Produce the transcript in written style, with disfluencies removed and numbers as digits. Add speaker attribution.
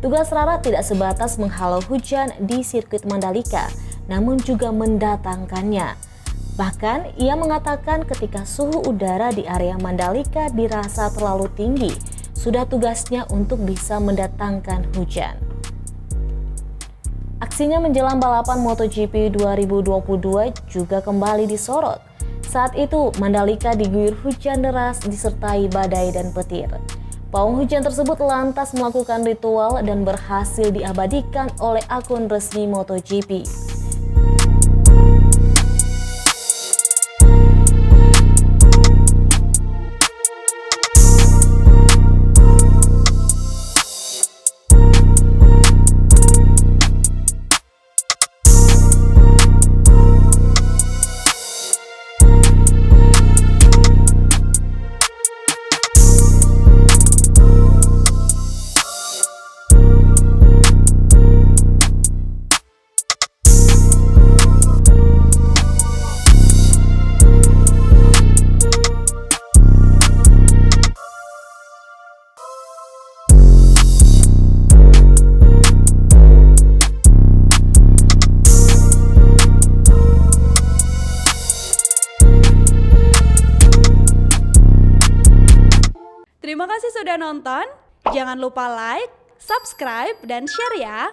Speaker 1: Tugas Rara tidak sebatas menghalau hujan di sirkuit Mandalika, namun juga mendatangkannya. Bahkan, ia mengatakan ketika suhu udara di area Mandalika dirasa terlalu tinggi, sudah tugasnya untuk bisa mendatangkan hujan. Aksinya menjelang balapan MotoGP 2022 juga kembali disorot. Saat itu, Mandalika diguyur hujan deras disertai badai dan petir. Pawang hujan tersebut lantas melakukan ritual dan berhasil diabadikan oleh akun resmi MotoGP.
Speaker 2: Terima kasih sudah nonton. Jangan lupa like, subscribe, dan share ya.